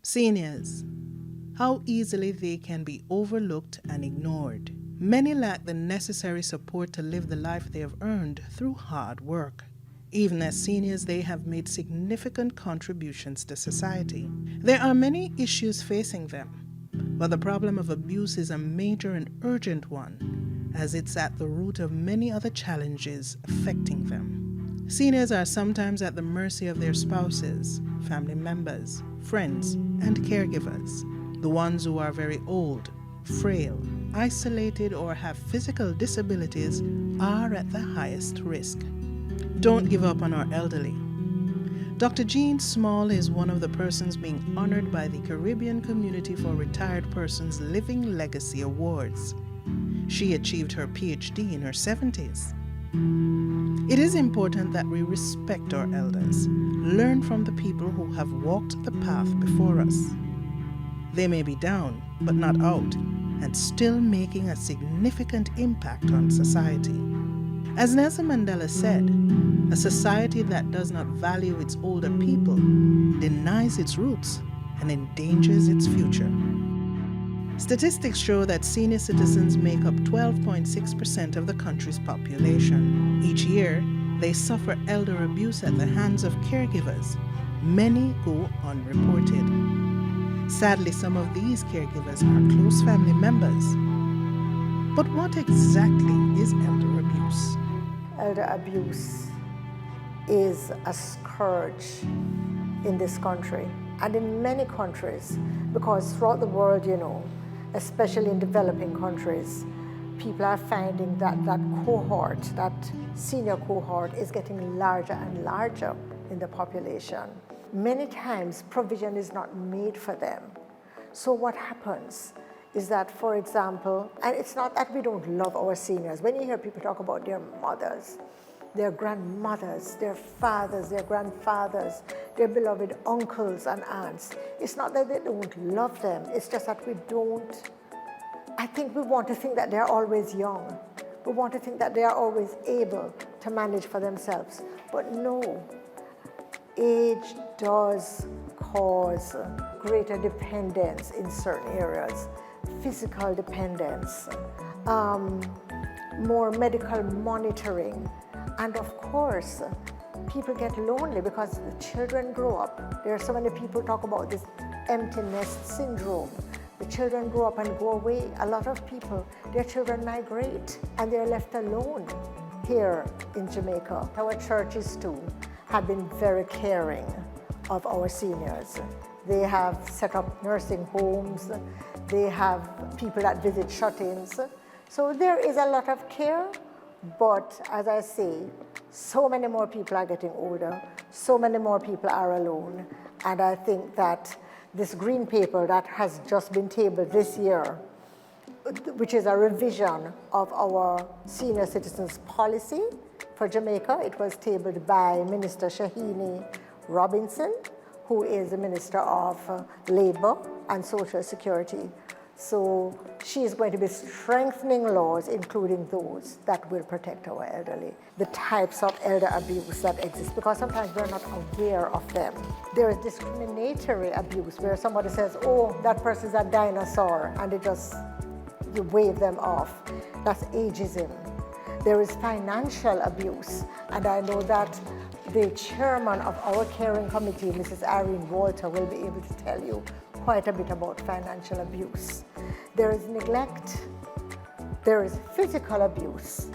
Seniors. How easily they can be overlooked and ignored. Many lack the necessary support to live the life they have earned through hard work. Even as seniors, they have made significant contributions to society. There are many issues facing them, but the problem of abuse is a major and urgent one, as it's at the root of many other challenges affecting them. Seniors are sometimes at the mercy of their spouses, family members, friends, and caregivers. The ones who are very old, frail, isolated, or have physical disabilities are at the highest risk. Don't give up on our elderly. Dr. Jean Small is one of the persons being honored by the Caribbean Community for Retired Persons Living Legacy Awards. She achieved her PhD in her 70s. It is important that we respect our elders, learn from the people who have walked the path before us. They may be down, but not out, and still making a significant impact on society. As Nelson Mandela said, a society that does not value its older people denies its roots and endangers its future. Statistics show that senior citizens make up 12.6% of the country's population. Each year, they suffer elder abuse at the hands of caregivers. Many go unreported. Sadly, some of these caregivers are close family members. But what exactly is elder abuse? Elder abuse is a scourge in this country and in many countries, because throughout the world, especially in developing countries, people are finding that that senior cohort is getting larger and larger in the population. Many times, provision is not made for them. So what happens is that, for example, and it's not that we don't love our seniors. When you hear people talk about their mothers, their grandmothers, their fathers, their grandfathers, their beloved uncles and aunts, it's not that they don't love them, it's just that I think we want to think that they're always young. We want to think that they are always able to manage for themselves. But no. Age does cause greater dependence in certain areas, physical dependence, more medical monitoring, and of course, people get lonely because the children grow up. There are so many people talk about this empty nest syndrome. The children grow up and go away. A lot of people, their children migrate and they're left alone here in Jamaica. Our churches too have been very caring of our seniors. They have set up nursing homes. They have people that visit shut-ins. So there is a lot of care, but as I say, so many more people are getting older, so many more people are alone, and I think that this green paper that has just been tabled this year, which is a revision of our senior citizens policy for Jamaica. It was tabled by Minister Shahini Robinson, who is the Minister of Labor and Social Security. So she is going to be strengthening laws, including those that will protect our elderly. The types of elder abuse that exist, because sometimes we're not aware of them. There is discriminatory abuse where somebody says, oh, that person's a dinosaur, and you wave them off. That's ageism. There is financial abuse, and I know that the chairman of our caring committee, Mrs. Irene Walter, will be able to tell you quite a bit about financial abuse. There is neglect. There is physical abuse.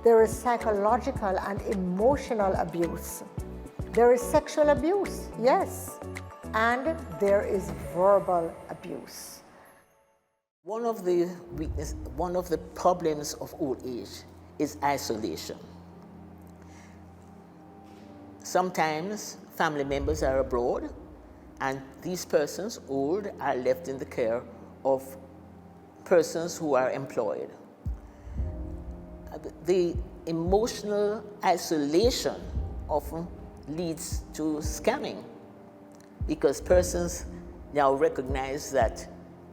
There is psychological and emotional abuse. There is sexual abuse, yes, and there is verbal abuse. One of the problems of old age is isolation. Sometimes family members are abroad, and these persons, old, are left in the care of persons who are employed. The emotional isolation often leads to scamming, because persons now recognize that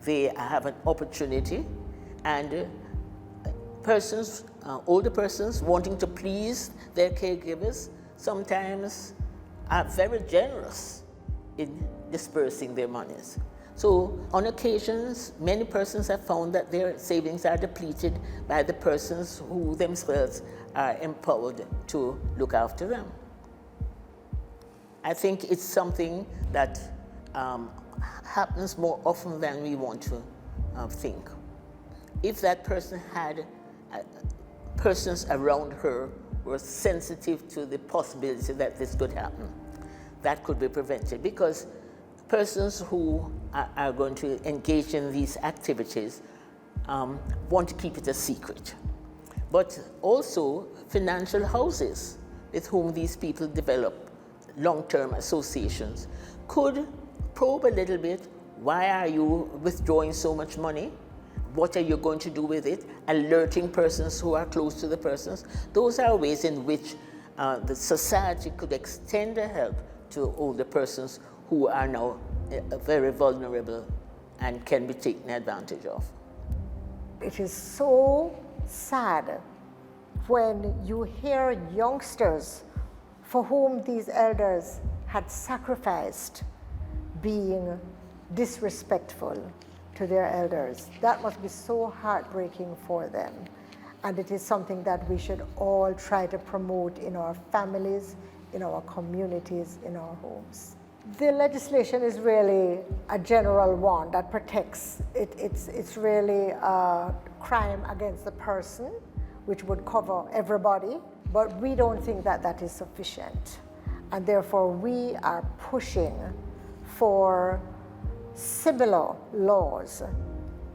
they have an opportunity, and older persons wanting to please their caregivers sometimes are very generous in dispersing their monies. So on occasions, many persons have found that their savings are depleted by the persons who themselves are empowered to look after them. I think it's something that happens more often than we want to think. If that person had persons around her were sensitive to the possibility that this could happen, that could be prevented, because persons who are going to engage in these activities want to keep it a secret. But also financial houses with whom these people develop long-term associations could probe a little bit. Why are you withdrawing so much money? What are you going to do with it? Alerting persons who are close to the persons. Those are ways in which the society could extend their help to older persons who are now very vulnerable and can be taken advantage of. It is so sad when you hear youngsters for whom these elders had sacrificed being disrespectful to their elders. That must be so heartbreaking for them. And it is something that we should all try to promote in our families, in our communities, in our homes. The legislation is really a general one that protects. It's really a crime against the person, which would cover everybody, but we don't think that that is sufficient. And therefore we are pushing for similar laws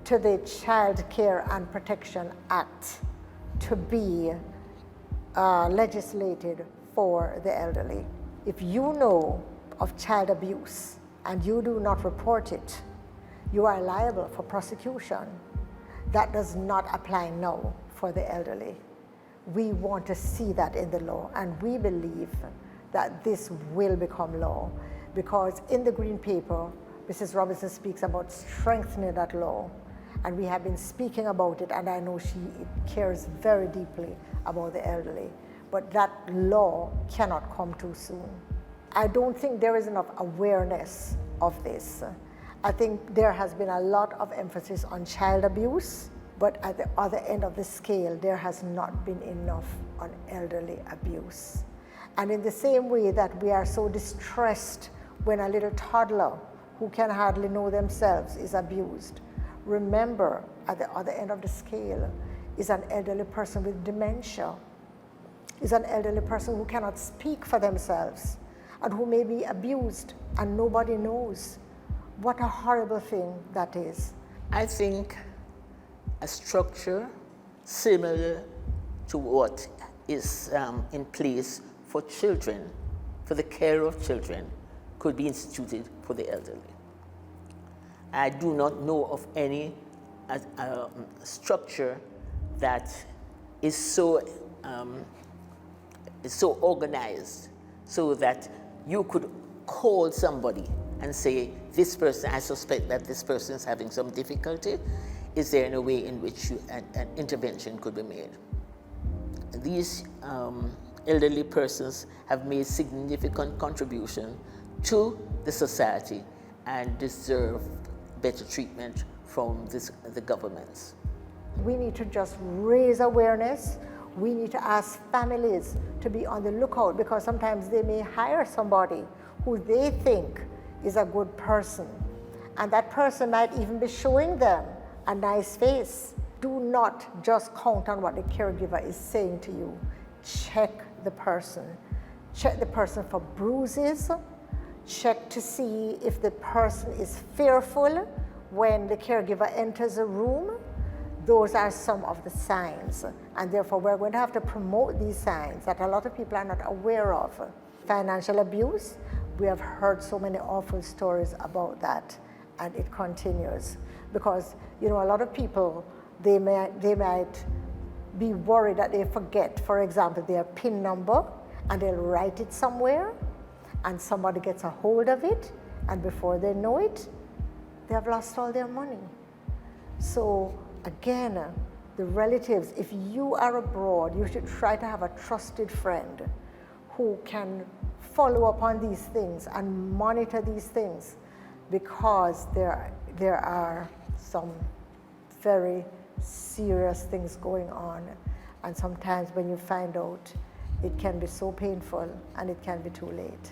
to the Child Care and Protection Act to be legislated for the elderly. If you know of child abuse and you do not report it, you are liable for prosecution. That does not apply now for the elderly. We want to see that in the law, and we believe that this will become law, because in the Green Paper, Mrs. Robinson speaks about strengthening that law, and we have been speaking about it, and I know she cares very deeply about the elderly, but that law cannot come too soon. I don't think there is enough awareness of this. I think there has been a lot of emphasis on child abuse, but at the other end of the scale, there has not been enough on elderly abuse. And in the same way that we are so distressed when a little toddler who can hardly know themselves is abused, remember at the other end of the scale is an elderly person with dementia, is an elderly person who cannot speak for themselves and who may be abused and nobody knows. What a horrible thing that is. I think a structure similar to what is in place for children, for the care of children, could be instituted for the elderly. I do not know of any structure that is so organized so that you could call somebody and say, this person, I suspect that this person is having some difficulty. Is there any way in which an intervention could be made? These elderly persons have made significant contribution to the society and deserve better treatment from the governments. We need to just raise awareness. We need to ask families to be on the lookout, because sometimes they may hire somebody who they think is a good person, and that person might even be showing them a nice face. Do not just count on what the caregiver is saying to you. Check the person. Check the person for bruises. Check to see if the person is fearful when the caregiver enters a room. Those are some of the signs, and therefore we're going to have to promote these signs that a lot of people are not aware of. Financial abuse, we have heard so many awful stories about that, and it continues. Because, you know, a lot of people, they might be worried that they forget, for example, their PIN number, and they'll write it somewhere, and somebody gets a hold of it, and before they know it, they have lost all their money. So again, the relatives, if you are abroad, you should try to have a trusted friend who can follow up on these things and monitor these things, because there are some very serious things going on, and sometimes when you find out, it can be so painful and it can be too late.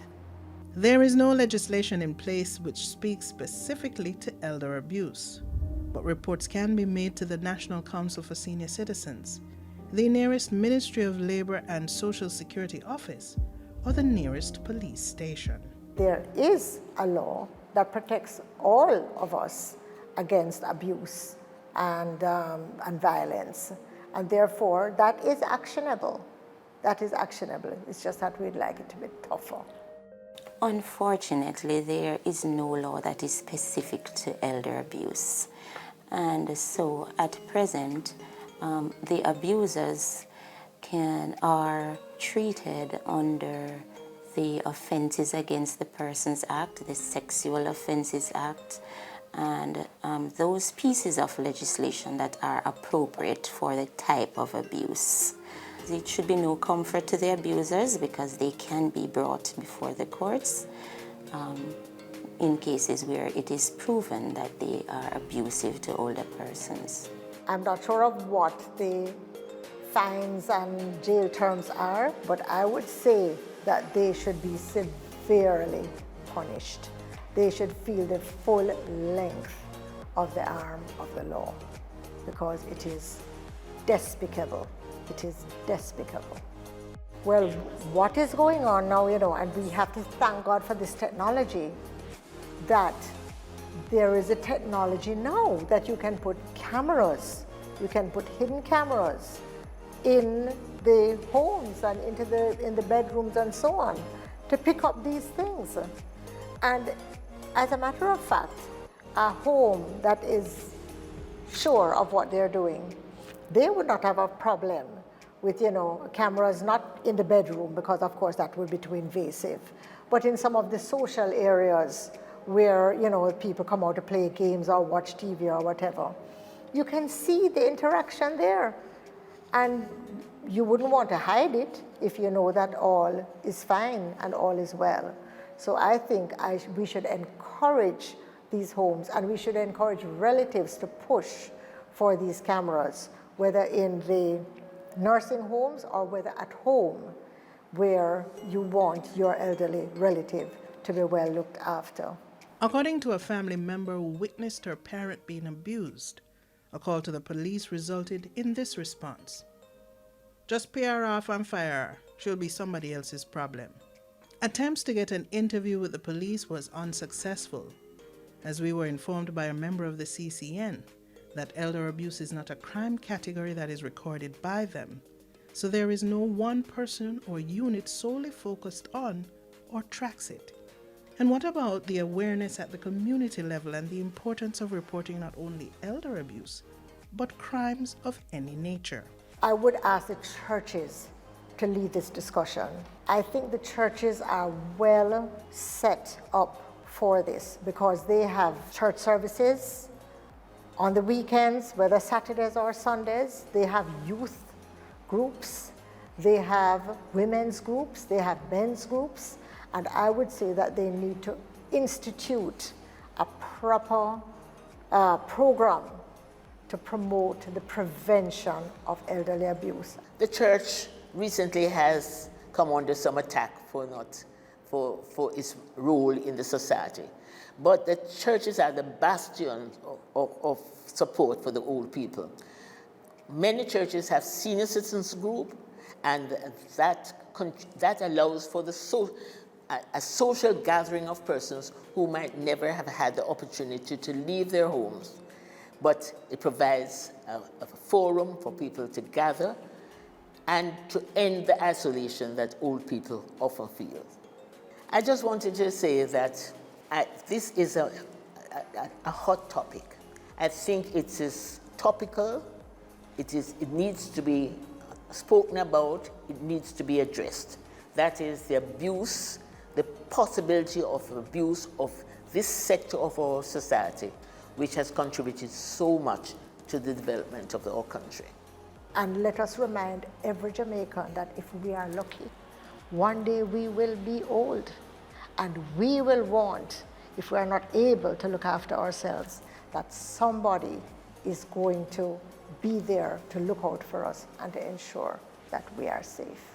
There is no legislation in place which speaks specifically to elder abuse, but reports can be made to the National Council for Senior Citizens, the nearest Ministry of Labor and Social Security office, or the nearest police station. There is a law that protects all of us against abuse and violence, and therefore that is actionable. That is actionable. It's just that we'd like it to be tougher. Unfortunately, there is no law that is specific to elder abuse. And so at present, the abusers are treated under the Offences Against the Persons Act, the Sexual Offences Act, and those pieces of legislation that are appropriate for the type of abuse. It should be no comfort to the abusers because they can be brought before the courts in cases where it is proven that they are abusive to older persons. I'm not sure of what the fines and jail terms are, but I would say that they should be severely punished. They should feel the full length of the arm of the law because it is despicable. It is despicable. Well, what is going on now, and we have to thank God for this technology, that there is a technology now that you can put cameras, you can put hidden cameras in the homes and in the bedrooms and so on to pick up these things. And as a matter of fact, a home that is sure of what they're doing, they would not have a problem with, cameras not in the bedroom because, of course, that would be too invasive, but in some of the social areas where, people come out to play games or watch TV or whatever. You can see the interaction there, and you wouldn't want to hide it if you know that all is fine and all is well. So I think we should encourage these homes, and we should encourage relatives to push for these cameras, whether in the nursing homes or whether at home, where you want your elderly relative to be well looked after. According to a family member who witnessed her parent being abused, a call to the police resulted in this response: "Just pay her off and fire her. She'll be somebody else's problem." Attempts to get an interview with the police was unsuccessful, as we were informed by a member of the CCN that elder abuse is not a crime category that is recorded by them, so there is no one person or unit solely focused on or tracks it. And what about the awareness at the community level and the importance of reporting not only elder abuse, but crimes of any nature? I would ask the churches to lead this discussion. I think the churches are well set up for this because they have church services on the weekends, whether Saturdays or Sundays. They have youth groups, they have women's groups, they have men's groups, and I would say that they need to institute a proper program to promote the prevention of elderly abuse. The church recently has come under some attack for its role in the society. But the churches are the bastion of support for the old people. Many churches have senior citizens group, and that allows for a social gathering of persons who might never have had the opportunity to leave their homes. But it provides a forum for people to gather and to end the isolation that old people often feel. I just wanted to say that this is a hot topic. I think it is topical. It needs to be spoken about. It needs to be addressed. That is the abuse, the possibility of abuse of this sector of our society, which has contributed so much to the development of our country. And let us remind every Jamaican that if we are lucky, one day we will be old, and we will want if we are not able to look after ourselves, that somebody is going to be there to look out for us and to ensure that we are safe.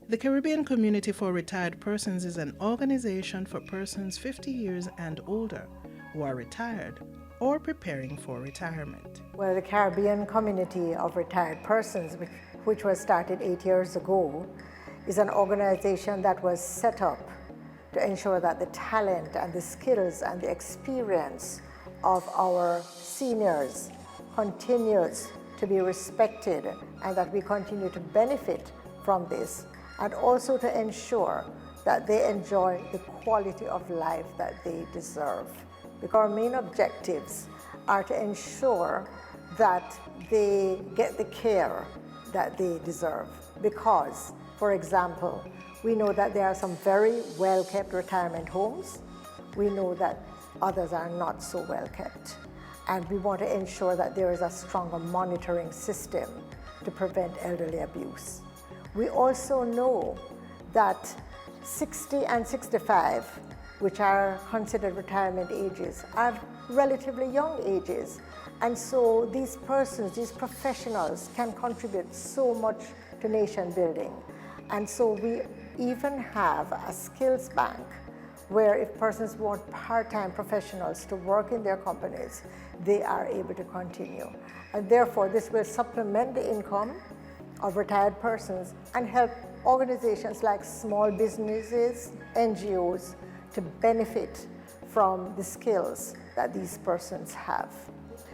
The Caribbean Community for Retired Persons is an organization for persons 50 years and older who are retired or preparing for retirement. Well, the Caribbean Community of Retired Persons, which was started 8 years ago, is an organization that was set up to ensure that the talent and the skills and the experience of our seniors continues to be respected and that we continue to benefit from this, and also to ensure that they enjoy the quality of life that they deserve. Because our main objectives are to ensure that they get the care that they deserve. Because, for example, we know that there are some very well-kept retirement homes. We know that others are not so well-kept. And we want to ensure that there is a stronger monitoring system to prevent elderly abuse. We also know that 60 and 65, which are considered retirement ages, are relatively young ages. And so these persons, these professionals can contribute so much to nation building. And so we even have a skills bank where if persons want part-time professionals to work in their companies, they are able to continue. And therefore, this will supplement the income of retired persons and help organizations like small businesses, NGOs, to benefit from the skills that these persons have.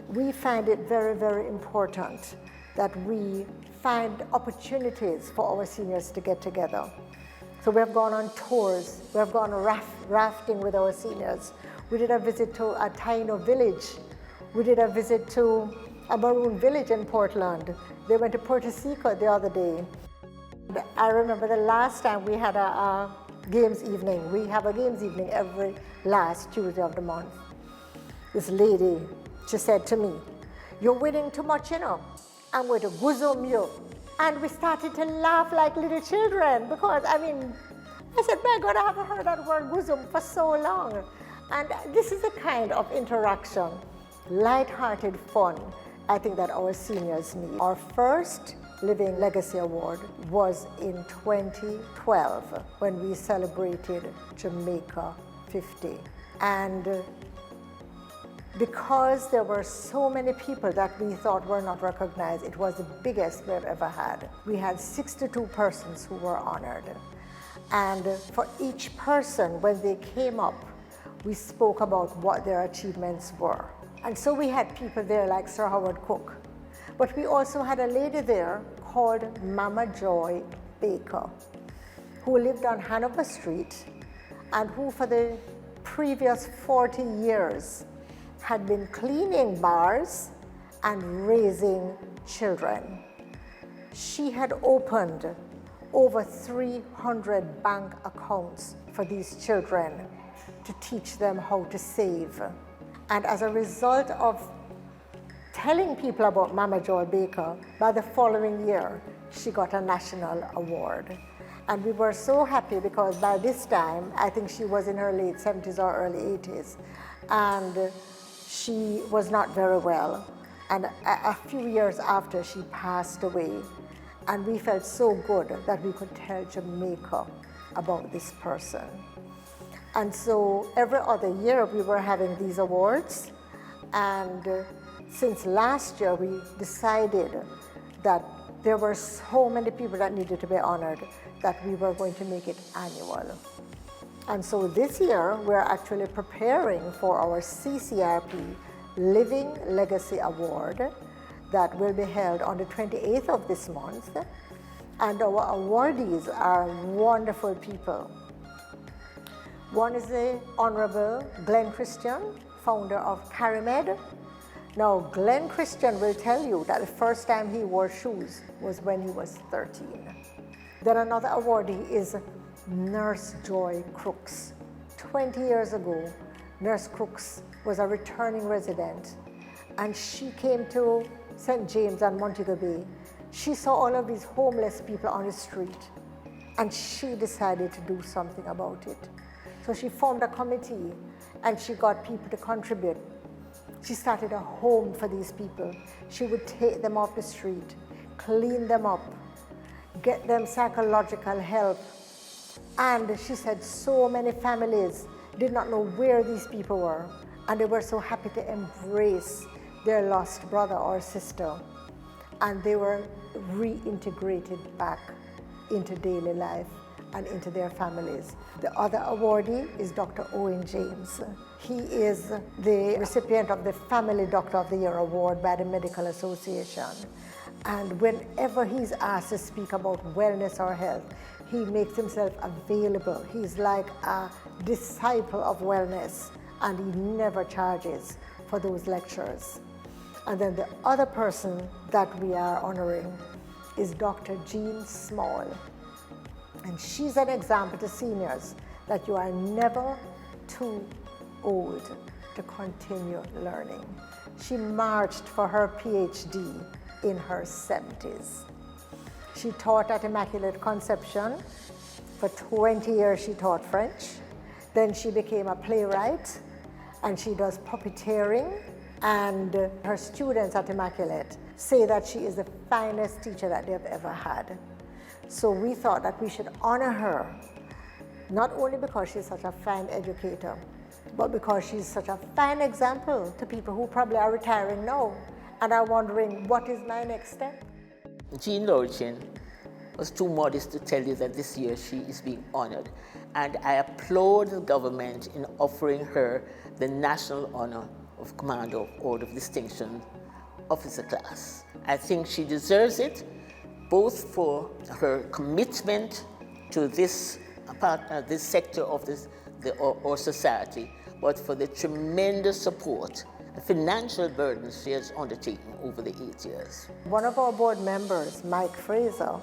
We find it very, very important that we find opportunities for our seniors to get together. So we have gone on tours, we have gone rafting with our seniors. We did a visit to a Taino village. We did a visit to a maroon village in Portland. They went to Puerto Rico the other day. I remember the last time we had a games evening. We have a games evening every last Tuesday of the month. This lady, she said to me, "You're winning too much, you know. I'm going to goozum you." And we started to laugh like little children because, I said, my God, I haven't heard that word goozum for so long. And this is the kind of interaction, light-hearted fun, I think that our seniors need. Our first Living Legacy Award was in 2012 when we celebrated Jamaica 50. And because there were so many people that we thought were not recognized, it was the biggest we've ever had. We had 62 persons who were honored. And for each person, when they came up, we spoke about what their achievements were. And so we had people there like Sir Howard Cook. But we also had a lady there called Mama Joy Baker, who lived on Hanover Street and who for the previous 40 years had been cleaning bars and raising children. She had opened over 300 bank accounts for these children to teach them how to save. And as a result of telling people about Mama Joy Baker, by the following year, she got a national award. And we were so happy because by this time, I think she was in her late 70s or early 80s. And she was not very well, and a few years after she passed away, and we felt so good that we could tell Jamaica about this person. And so every other year we were having these awards, and since last year we decided that there were so many people that needed to be honored that we were going to make it annual. And so this year, we're actually preparing for our CCRP Living Legacy Award that will be held on the 28th of this month. And our awardees are wonderful people. One is the Honorable Glenn Christian, founder of CariMed. Now, Glenn Christian will tell you that the first time he wore shoes was when he was 13. Then another awardee is Nurse Joy Crooks. 20 years ago, Nurse Crooks was a returning resident, and she came to St. James and Montego Bay. She saw all of these homeless people on the street, and she decided to do something about it. So she formed a committee and she got people to contribute. She started a home for these people. She would take them off the street, clean them up, get them psychological help. And she said so many families did not know where these people were, and they were so happy to embrace their lost brother or sister. And they were reintegrated back into daily life and into their families. The other awardee is Dr. Owen James. He is the recipient of the Family Doctor of the Year Award by the Medical Association. And whenever he's asked to speak about wellness or health, he makes himself available. He's like a disciple of wellness, and he never charges for those lectures. And then the other person that we are honoring is Dr. Jean Small. And she's an example to seniors that you are never too old to continue learning. She marched for her PhD in her 70s. She taught at Immaculate Conception. For 20 years she taught French. Then she became a playwright, and she does puppeteering. And her students at Immaculate say that she is the finest teacher that they've ever had. So we thought that we should honor her, not only because she's such a fine educator, but because she's such a fine example to people who probably are retiring now and are wondering, what is my next step? Jean Lorchin was too modest to tell you that this year she is being honored. And I applaud the government in offering her the National Honor of Commander of Order of Distinction Officer Class. I think she deserves it, both for her commitment to this sector of our society, but for the tremendous support, the financial burden she has undertaken over the 8 years. One of our board members, Mike Fraser,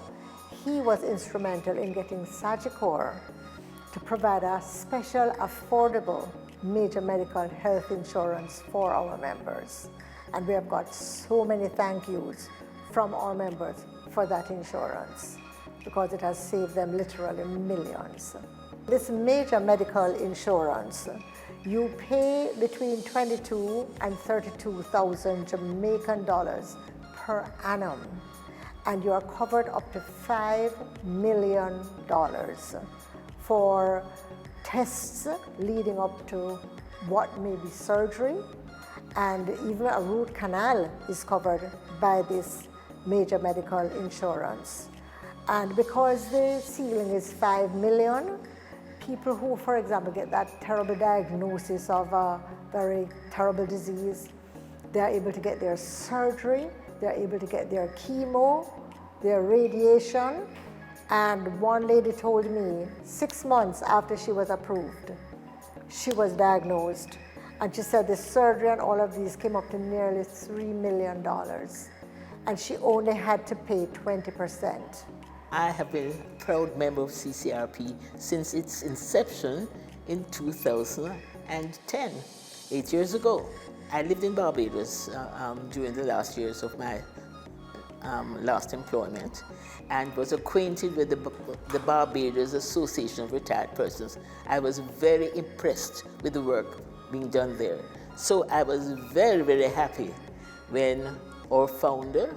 he was instrumental in getting Sagicor to provide a special, affordable major medical health insurance for our members. And we have got so many thank yous from our members for that insurance, because it has saved them literally millions. This major medical insurance, you pay between 22 and 32,000 Jamaican dollars per annum, and you are covered up to $5 million for tests leading up to what may be surgery, and even a root canal is covered by this major medical insurance. And because the ceiling is $5 million, people who, for example, get that terrible diagnosis of a very terrible disease, they're able to get their surgery, they're able to get their chemo, their radiation. And one lady told me 6 months after she was approved, she was diagnosed. And she said the surgery and all of these came up to nearly $3 million. And she only had to pay 20%. I have been a proud member of CCRP since its inception in 2010, 8 years ago. I lived in Barbados during the last years of my last employment, and was acquainted with the Barbados Association of Retired Persons. I was very impressed with the work being done there. So I was very, very happy when our founder,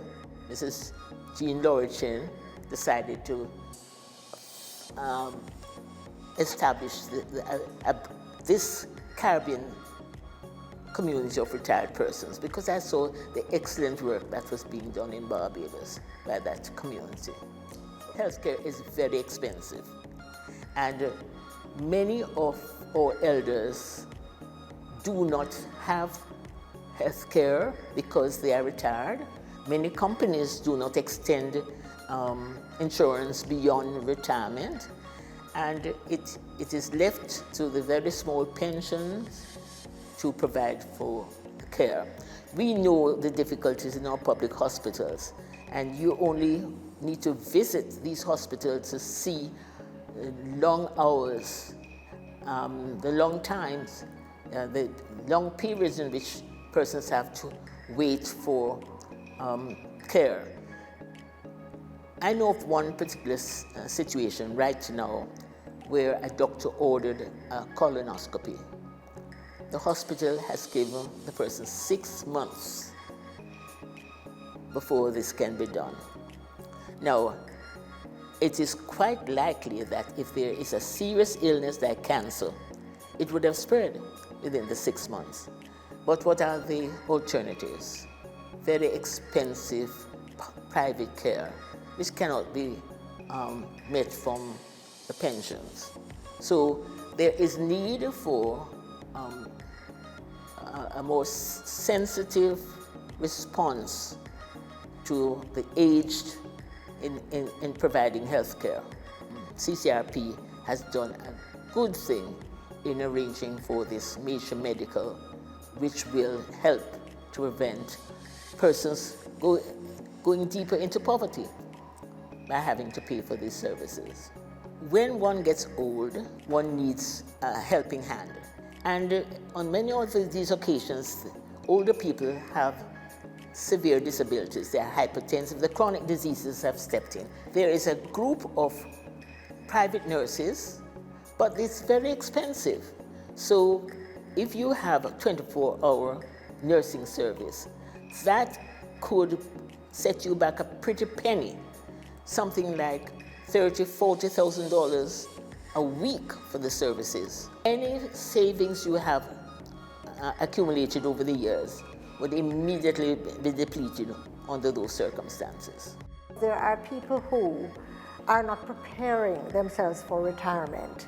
Mrs. Jean Lorchin, decided to establish this Caribbean community of retired persons, because I saw the excellent work that was being done in Barbados by that community. Healthcare is very expensive, and many of our elders do not have healthcare because they are retired. Many companies do not extend insurance beyond retirement, and it is left to the very small pensions to provide for care. We know the difficulties in our public hospitals, and you only need to visit these hospitals to see long hours, the long times, the long periods in which persons have to wait for care. I know of one particular situation right now where a doctor ordered a colonoscopy. The hospital has given the person 6 months before this can be done. Now, it is quite likely that if there is a serious illness like cancer, it would have spread within the 6 months. But what are the alternatives? Very expensive private care, which cannot be met from the pensions. So there is need for a more sensitive response to the aged in providing health care. CCRP has done a good thing in arranging for this major medical, which will help to prevent persons going deeper into poverty by having to pay for these services. When one gets old, one needs a helping hand. And on many of these occasions, older people have severe disabilities. They are hypertensive. The chronic diseases have stepped in. There is a group of private nurses, but it's very expensive. So if you have a 24-hour nursing service, that could set you back a pretty penny, something like $30,000, $40,000 a week for the services. Any savings you have accumulated over the years would immediately be depleted under those circumstances. There are people who are not preparing themselves for retirement.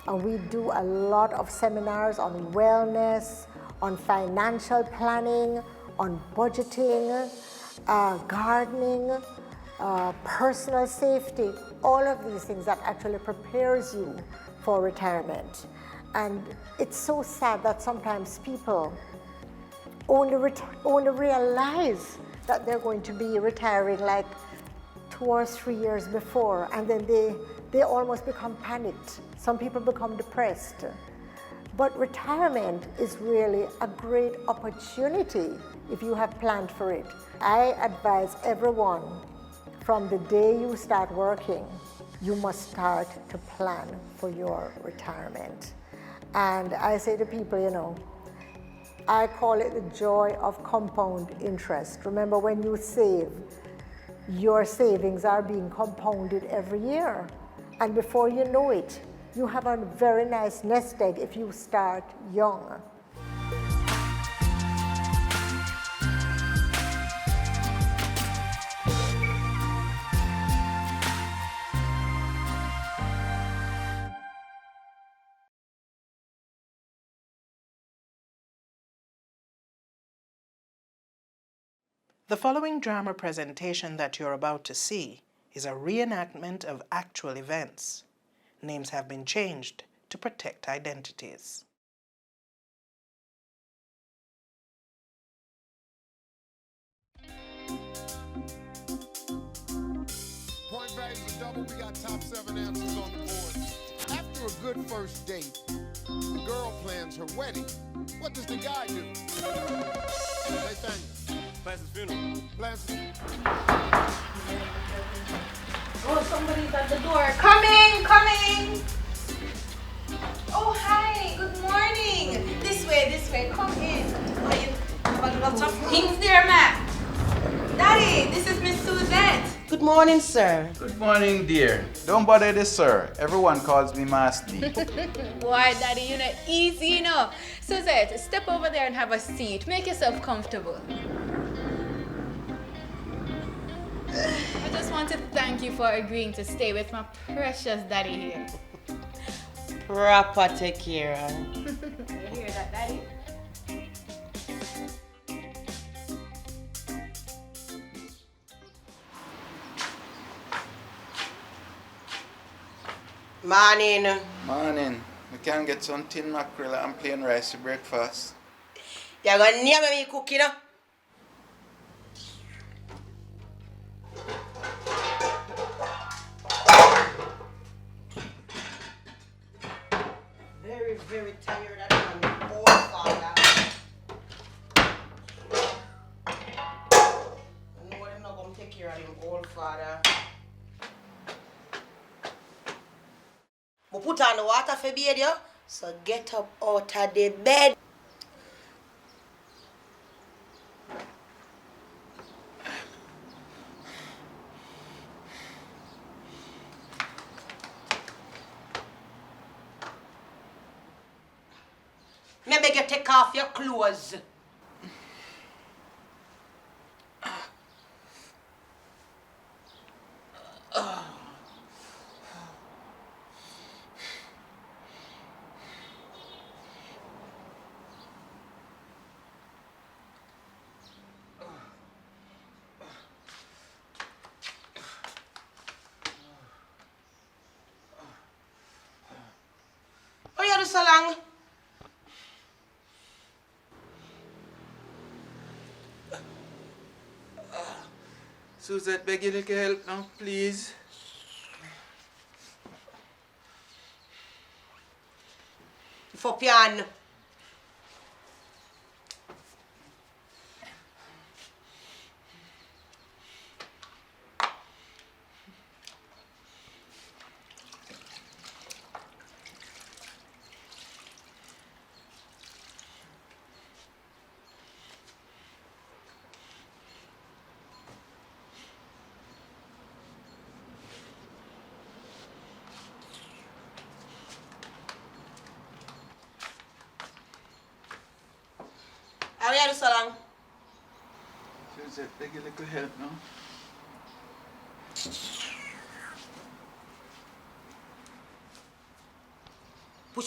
And we do a lot of seminars on wellness, on financial planning, on budgeting, gardening, personal safety, all of these things that actually prepares you for retirement. And it's so sad that sometimes people only realize that they're going to be retiring like 2 or 3 years before, and then they almost become panicked. Some people become depressed. But retirement is really a great opportunity if you have planned for it. I advise everyone, from the day you start working, you must start to plan for your retirement. And I say to people, you know, I call it the joy of compound interest. Remember, when you save, your savings are being compounded every year. And before you know it, you have a very nice nest egg if you start young. The following drama presentation that you're about to see is a reenactment of actual events. Names have been changed to protect identities. Point values are double. We got top 7 answers on the board. After a good first date, the girl plans her wedding. What does the guy do? Nathaniel. Plans his funeral. Plans. Oh, somebody's at the door. Coming! Oh, hi. Good morning. This way. Come in. Oh, you have a lot of things there, ma. Daddy, this is Miss Suzette. Good morning, sir. Good morning, dear. Don't bother this, sir. Everyone calls me Master D. Why, Daddy, you're not easy, you know. Suzette, step over there and have a seat. Make yourself comfortable. I just want to thank you for agreeing to stay with my precious daddy here. Proper take care. You hear that, Daddy? Morning. Morning. We can get some tin mackerel and plain rice for breakfast. You're going to name me cooking, you know? Very tired of my old father. I know I'm not going to take care of him old father. I We put on the water for bathe you. So get up out of the bed. Me beg you take off your clothes. Oh, you do so long? Suzette, beg you little help now, please. For piano. How you do so long? Suzette, beg you little help now.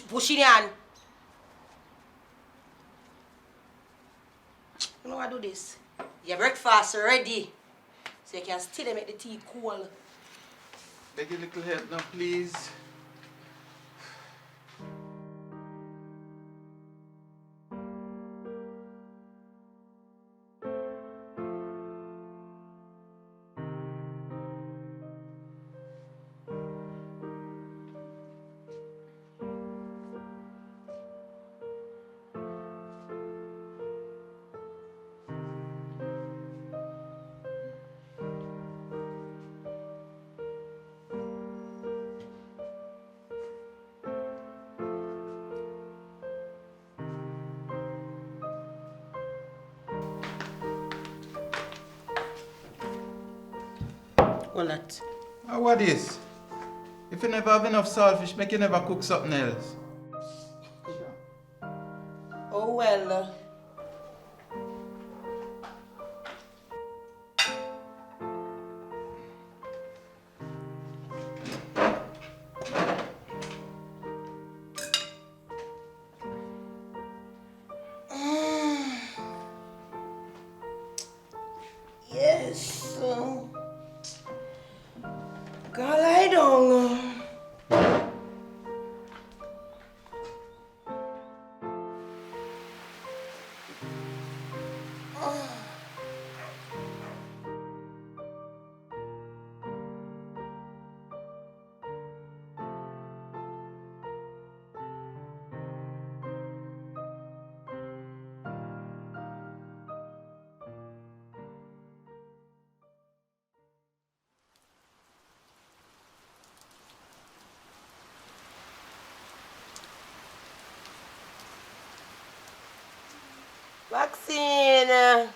Push in your hand. You know what I do this? Your breakfast ready. So you can still make the tea cool. Beg you little help now, please. Well, that. What is? If you never have enough saltfish, make you never cook something else. Oh, well. Yes. Girl, lie down. Vaccine.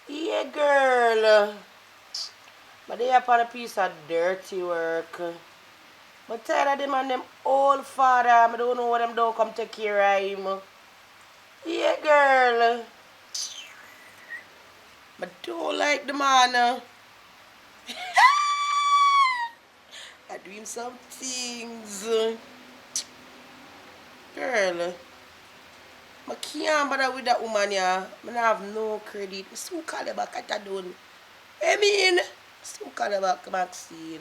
Yeah, girl. But they up on a piece of dirty work. But tired of them and them old father. I don't know what them don't come take care of him. Yeah, girl. But don't like the man. I do him some things. Girl. I can't bother with that woman, yeah. I have no credit. I still call her back at done. I mean, I still call her back, Maxine.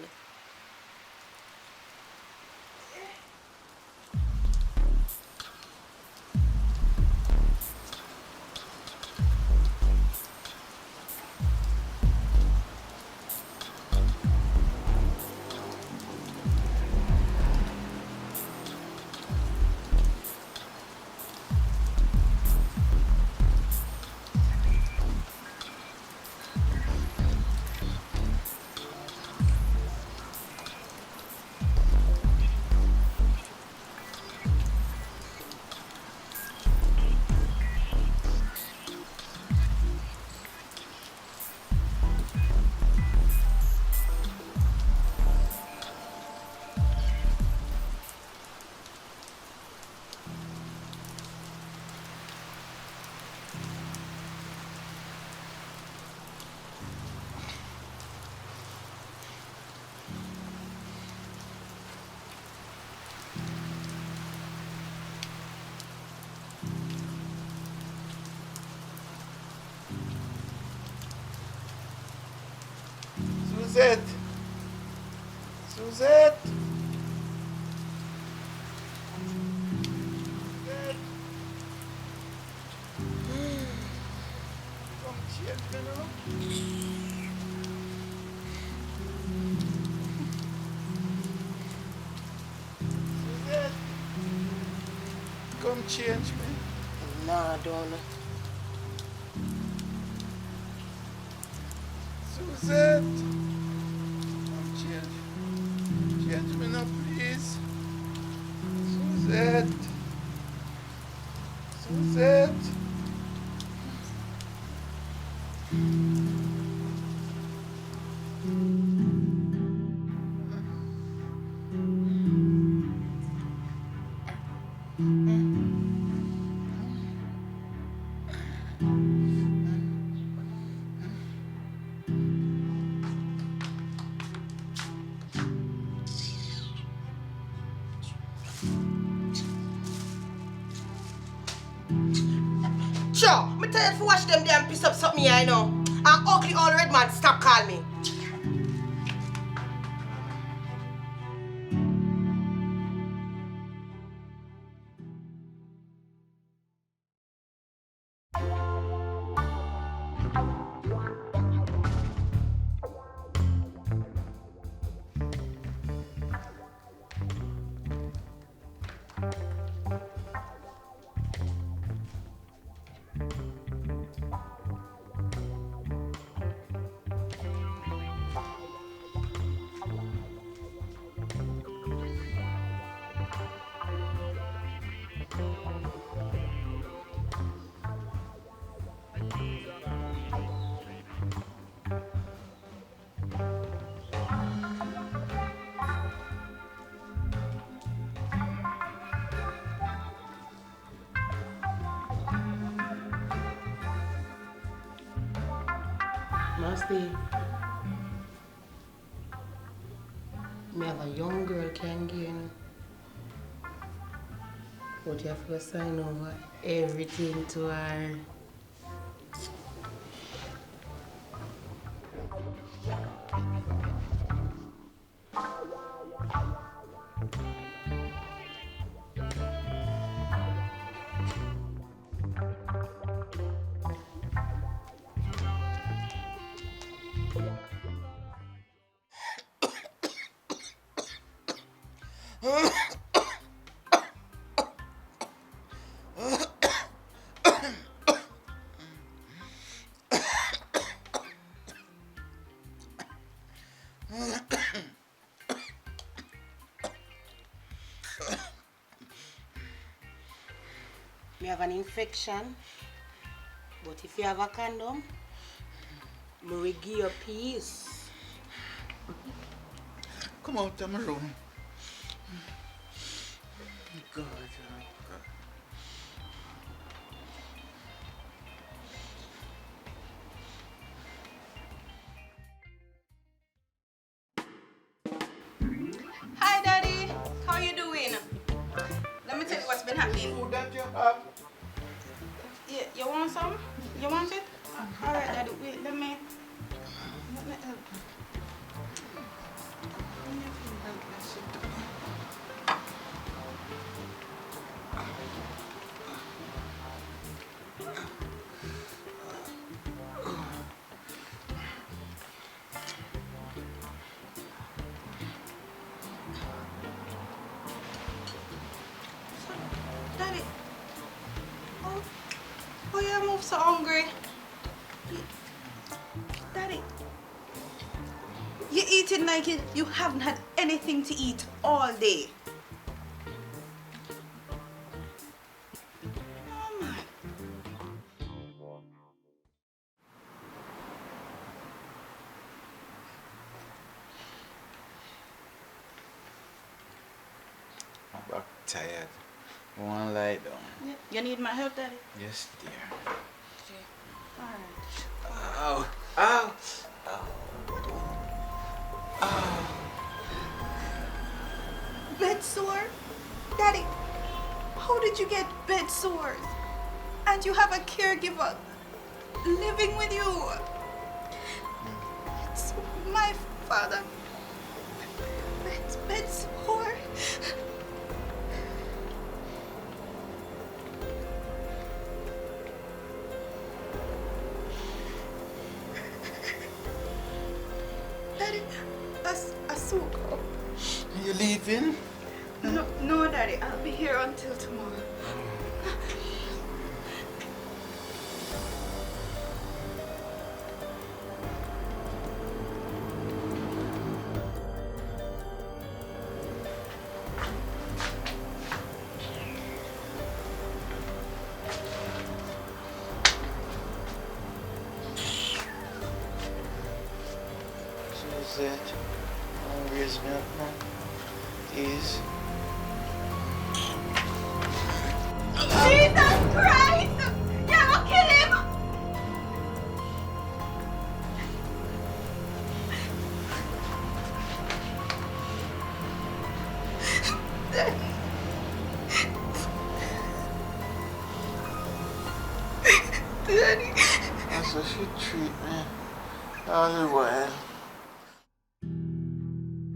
Suzette! Suzette! Come change me now. Suzette! Come change me. Nah, don't. Suzette! Come change. Change me now, please. Suzette! Suzette! Sure, me tell you to watch them damn piss up something here, you know. And ugly old red man, stop calling me. Master, me have a young girl can gain, but you have to sign over everything to her. Me have an infection, but if you have a condom, me will give you peace. Come out of my room. God, God. Hi, Daddy. How you doing? Let me tell you what's been happening. Food that you have. Yeah, you want some? You want it? All right, Daddy. Wait, let me help. Daddy. Oh, you move so hungry. Daddy. You're eating like you haven't had anything to eat all day. Oh, man. I'm back tired. I want to lie down. Yeah. You need my help, Daddy? Yes, dear. Okay. All right. Ow. Ow. Ow. Bed sore? Daddy, how did you get bed sores? And you have a caregiver living with you. It's my Father. It's more. Daddy, Asuko. Are you leaving? No, Daddy. I'll be here until tomorrow. Suzette, don't raise me up, man. Please. Jesus Christ! You're gonna kill him! Daddy. That's how she treat me all the while.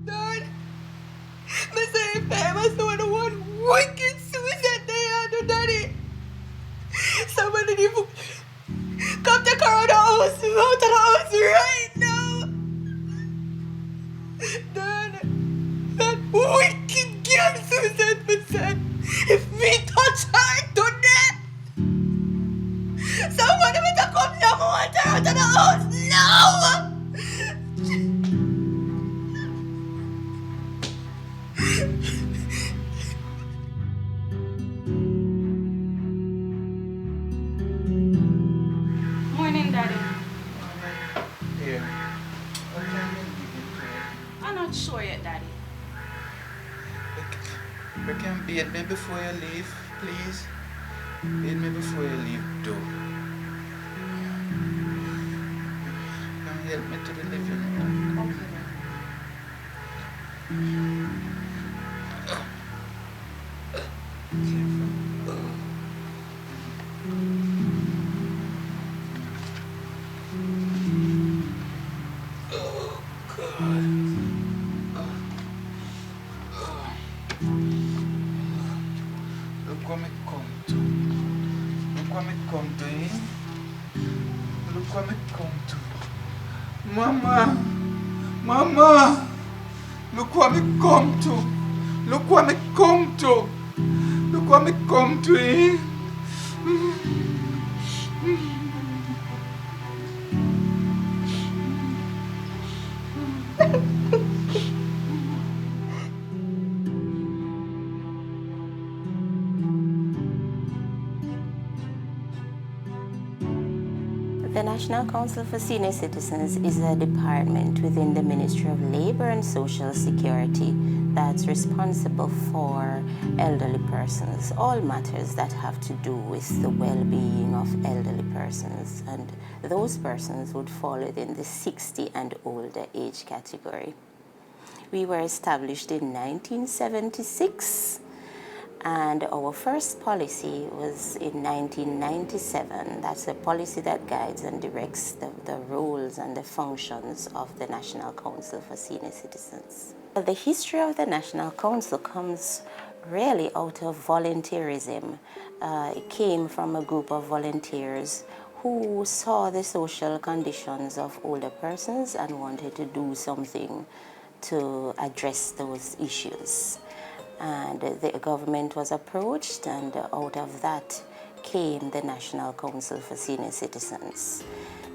Dad, Mr. Famous the one wicked suicide they had to Daddy. Somebody need to come take her out of the house right now. Dad, that wicked girl suicide me said, if me touch her to death, somebody better come down and want her out of the house now. Morning, Daddy. Here. What time are you leaving? I'm not sure yet, Daddy. You can bathe me before you leave, please. Bathe me before you leave, though. Come help me to the living room. Okay. Look what me come to. Look what me come to, eh? Look what me come to. Mama! Mama! Look what me come to. Look what me come to. Look what me come to, eh? The National Council for Senior Citizens is a department within the Ministry of Labor and Social Security that's responsible for elderly persons, all matters that have to do with the well-being of elderly persons, and those persons would fall within the 60 and older age category. We were established in 1976. And our first policy was in 1997. That's a policy that guides and directs the roles and the functions of the National Council for Senior Citizens. The history of the National Council comes really out of volunteerism. It came from a group of volunteers who saw the social conditions of older persons and wanted to do something to address those issues. And the government was approached, and out of that came the National Council for Senior Citizens.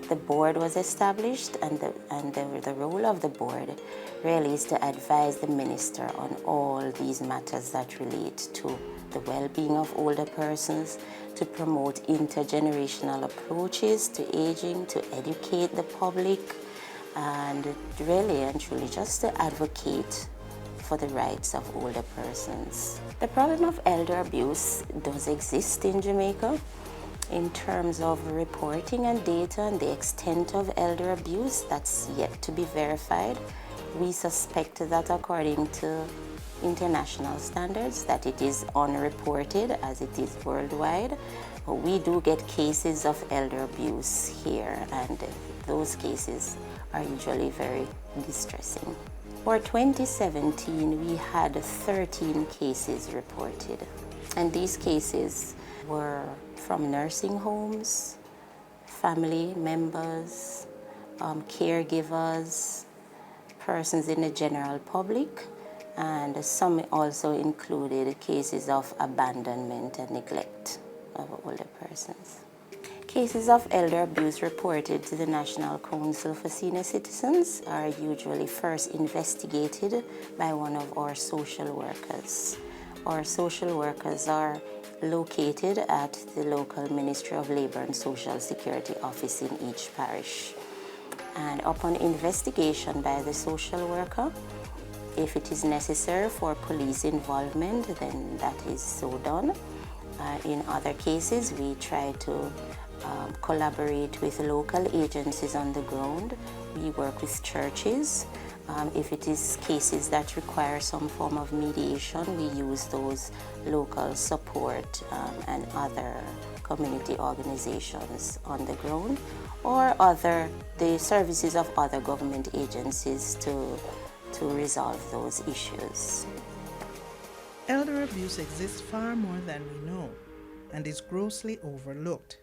The board was established, and the role of the board really is to advise the minister on all these matters that relate to the well-being of older persons, to promote intergenerational approaches to aging, to educate the public, and really and truly just to advocate for the rights of older persons. The problem of elder abuse does exist in Jamaica in terms of reporting and data, and the extent of elder abuse that's yet to be verified. We suspect that according to international standards that it is unreported as it is worldwide. We do get cases of elder abuse here, and those cases are usually very distressing. For 2017, we had 13 cases reported, and these cases were from nursing homes, family members, caregivers, persons in the general public, and some also included cases of abandonment and neglect of older persons. Cases of elder abuse reported to the National Council for Senior Citizens are usually first investigated by one of our social workers. Our social workers are located at the local Ministry of Labour and Social Security office in each parish. And upon investigation by the social worker, if it is necessary for police involvement, then that is so done. In other cases, we try to collaborate with local agencies on the ground. We work with churches. If it is cases that require some form of mediation, we use those local support and other community organizations on the ground, or the services of other government agencies to resolve those issues. Elder abuse exists far more than we know and is grossly overlooked.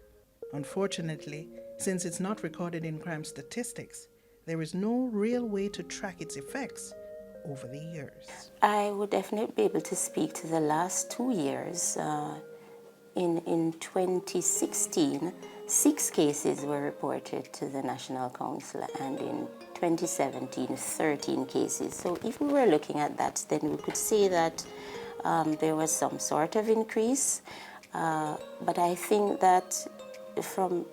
Unfortunately, since it's not recorded in crime statistics, there is no real way to track its effects over the years. I would definitely be able to speak to the last 2 years. In 2016, 6 cases were reported to the National Council, and in 2017, 13 cases. So if we were looking at that, then we could say that there was some sort of increase. But I think that from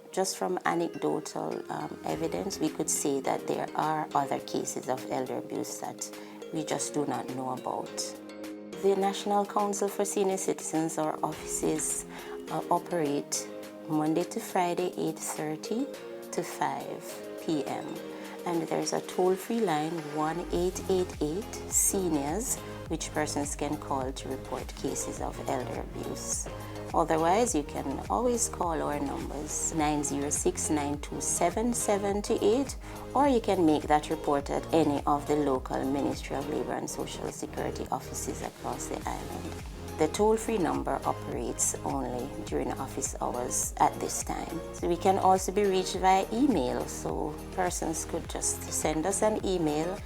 anecdotal evidence, we could say that there are other cases of elder abuse that we just do not know about. The National Council for Senior Citizens, our offices operate Monday to Friday, 8:30 to 5 p.m. And there's a toll-free line, 1-888-SENIORS, which persons can call to report cases of elder abuse. Otherwise, you can always call our numbers, 906-927-78, or you can make that report at any of the local Ministry of Labour and Social Security offices across the island. The toll-free number operates only during office hours at this time. So we can also be reached via email, so persons could just send us an email,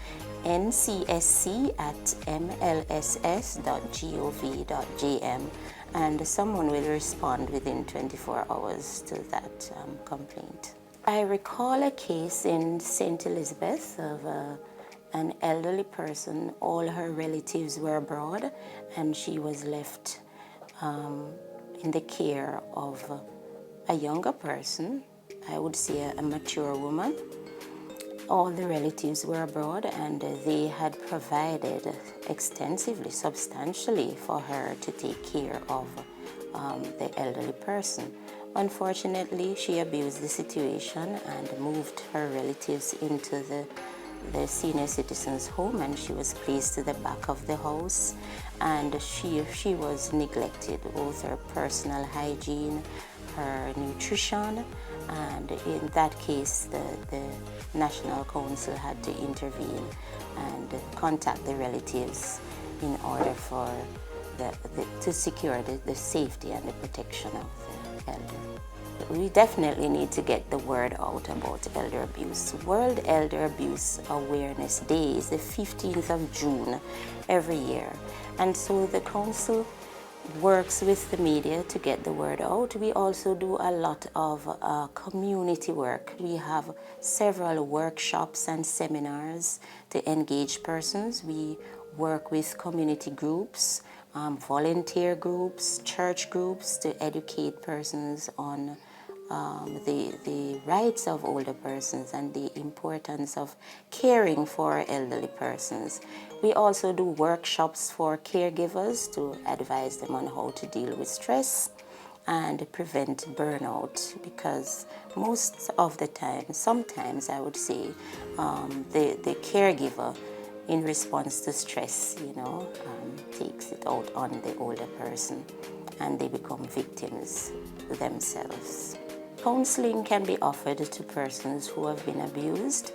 ncsc@mlss.gov.jm, and someone will respond within 24 hours to that complaint. I recall a case in St. Elizabeth of an elderly person. All her relatives were abroad, and she was left in the care of a younger person, I would say a mature woman. All the relatives were abroad, and they had provided extensively, substantially for her to take care of the elderly person. Unfortunately, she abused the situation and moved her relatives into the senior citizens' home, and she was placed to the back of the house, and she was neglected, both her personal hygiene, her nutrition, and in that case the National Council had to intervene and contact the relatives in order for to secure the safety and the protection of the elder. We definitely need to get the word out about elder abuse. World Elder Abuse Awareness Day is the 15th of June every year. And so the council works with the media to get the word out. We also do a lot of community work. We have several workshops and seminars to engage persons. We work with community groups, volunteer groups, church groups to educate persons on the rights of older persons and the importance of caring for elderly persons. We also do workshops for caregivers to advise them on how to deal with stress and prevent burnout, because most of the time, sometimes I would say, the caregiver in response to stress, takes it out on the older person and they become victims themselves. Counseling can be offered to persons who have been abused,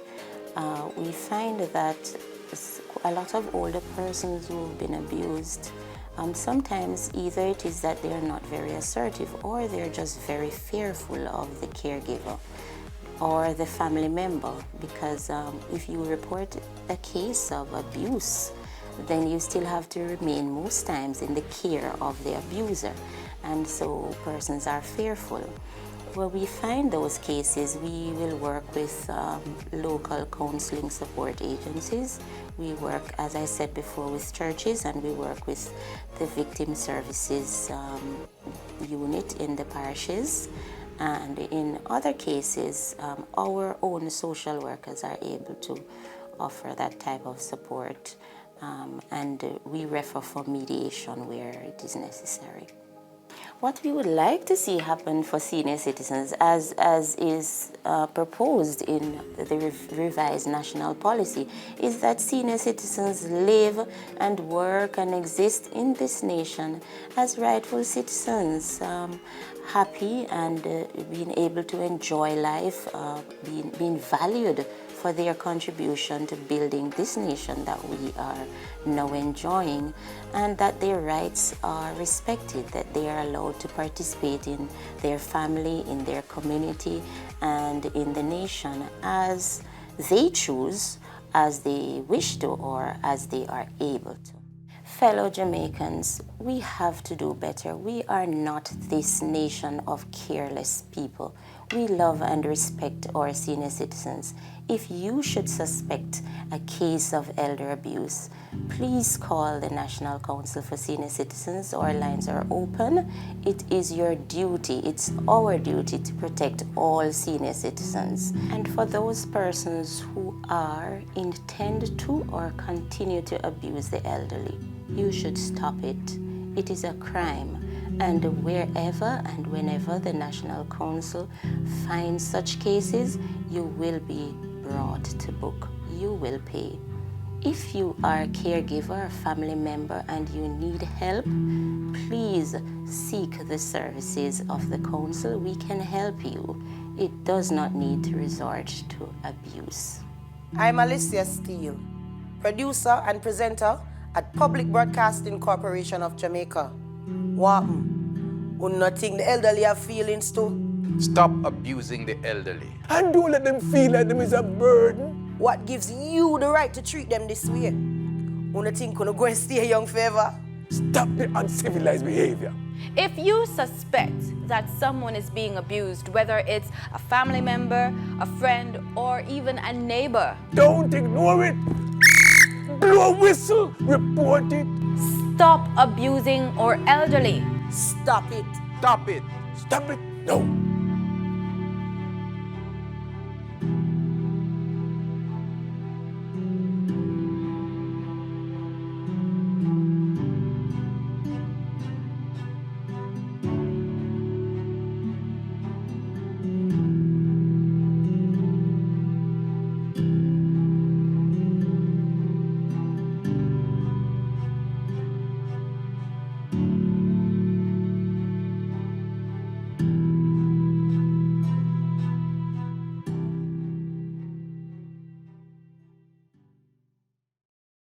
we find that a lot of older persons who've been abused, sometimes either it is that they're not very assertive or they're just very fearful of the caregiver or the family member, because if you report a case of abuse, then you still have to remain most times in the care of the abuser, and so persons are fearful. When we find those cases, we will work with local counseling support agencies. We work, as I said before, with churches, and we work with the victim services unit in the parishes. And in other cases, our own social workers are able to offer that type of support, and we refer for mediation where it is necessary. What we would like to see happen for senior citizens, as is proposed in the revised national policy, is that senior citizens live and work and exist in this nation as rightful citizens, happy and being able to enjoy life, being valued for their contribution to building this nation that we are now enjoying, and that their rights are respected, that they are allowed to participate in their family, in their community, and in the nation as they choose, as they wish to, or as they are able to. Fellow Jamaicans, we have to do better. We are not this nation of careless people. We love and respect our senior citizens. If you should suspect a case of elder abuse, please call the National Council for Senior Citizens. Our lines are open. It is your duty, it's our duty to protect all senior citizens. And for those persons who are, intend to, or continue to abuse the elderly, you should stop it. It is a crime. And wherever and whenever the National Council finds such cases, you will be brought to book. You will pay. If you are a caregiver, a family member, and you need help, please seek the services of the council. We can help you. It does not need to resort to abuse. I'm Alicia Steele, producer and presenter at Public Broadcasting Corporation of Jamaica. Wapm, who not think the elderly have feelings too? Stop abusing the elderly. And don't let them feel like them is a burden. What gives you the right to treat them this way? Who not think you go and stay young forever? Stop the uncivilized behavior. If you suspect that someone is being abused, whether it's a family member, a friend, or even a neighbor, don't ignore it. Blow a whistle, report it. stop abusing our elderly. Stop it. Stop it. Stop it. No.